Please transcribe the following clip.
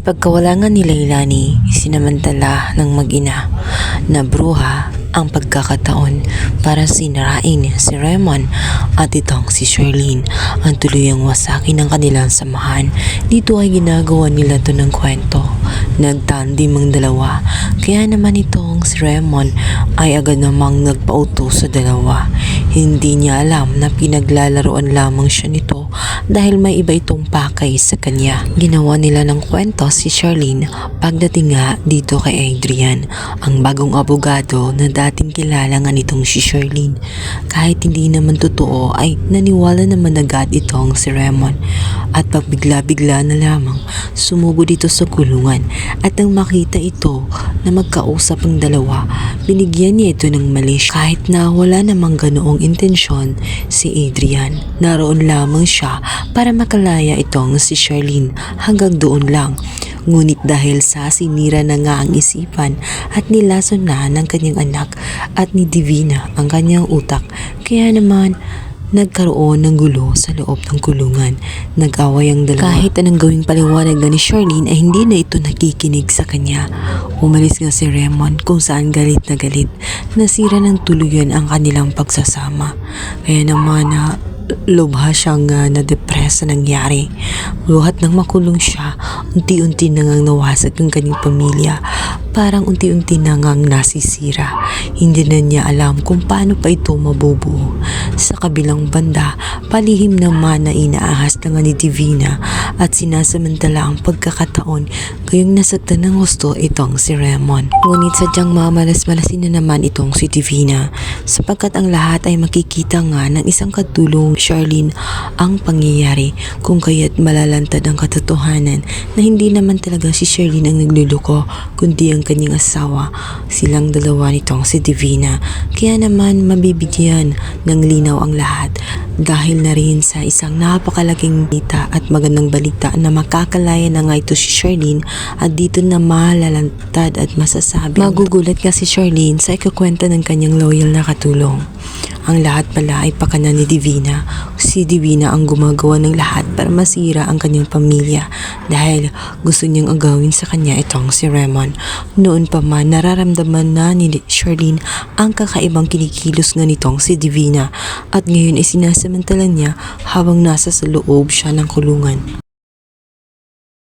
Sa pagkawala nga ni Leilani, isinamantala ng mag-ina na bruha ang pagkakataon para sinarain si Raymond at itong si Charlene ang tuluyang wasakin ng kanilang samahan. Dito ay ginagawa nila to ng kwento. Nagtandim ang dalawa, kaya naman itong si Raymond ay agad namang nagpauto sa dalawa. Hindi niya alam na pinaglalaroan lamang siya nito dahil may iba itong pakay sa kanya. Ginawa nila ng kwento si Charlene pagdating nga dito kay Adrian, ang bagong abogado na dating kilala nga nitong si Charlene. Kahit hindi naman totoo ay naniwala naman agad itong si Raymond at pagbigla-bigla na lamang sumugod dito sa kulungan at nang makita ito na magkausap ang dalawa, binigyan niya ito ng mali kahit na wala namang ganoong intensyon si Adrian. Naroon lamang siya para makalaya itong si Charlene, hanggang doon lang. Ngunit dahil sa sinira na nga ang isipan at nilason na ng kanyang anak at ni Divina ang kanyang utak, kaya naman nagkaroon ng gulo sa loob ng kulungan. Nag-away ang dalawa. Kahit anong gawing paliwanag na ni Charlene ay hindi na ito nakikinig sa kanya. Umalis nga si Raymond kung saan galit na galit. Nasira ng tuluyan ang kanilang pagsasama. Kaya naman lubha siyang na-depress sa nangyari. Buhat nang makulong siya, unti-unti na ngang nawasag ang kanyang pamilya. Parang unti-unti na ngang nasisira. Hindi na niya alam kung paano pa ito mabubuo. Sa kabilang banda, palihim naman na inaahas na nga ni Divina at sinasamantala ang pagkakataon kayong nasaktan ng gusto itong si Raymond. Ngunit sadyang mamalas-malasin na naman itong si Divina sapagkat ang lahat ay makikita nga ng isang katulong Charlene ang pangyayari, kung kaya't malalantad ang katotohanan na hindi naman talaga si Charlene ang nagluluko kundi ang kanyang asawa. Silang dalawa nitong si Divina. Kaya naman mabibigyan ng linaw ang lahat dahil na rin sa isang napakalaking balita at magandang balita na makakalaya na nga ito si Charlene at dito na malalantad at masasabi. Magugulat nga si Charlene sa ikakwenta ng kanyang loyal na katulong. Ang lahat pala ay pakana ni Divina. Si Divina ang gumagawa ng lahat para masira ang kanyang pamilya dahil gusto niyang agawin sa kanya itong si Raymond. Noon pa man nararamdaman na ni Charlene ang kakaibang kinikilos nga nitong si Divina at ngayon ay sinasamantala niya habang nasa sa loob siya ng kulungan.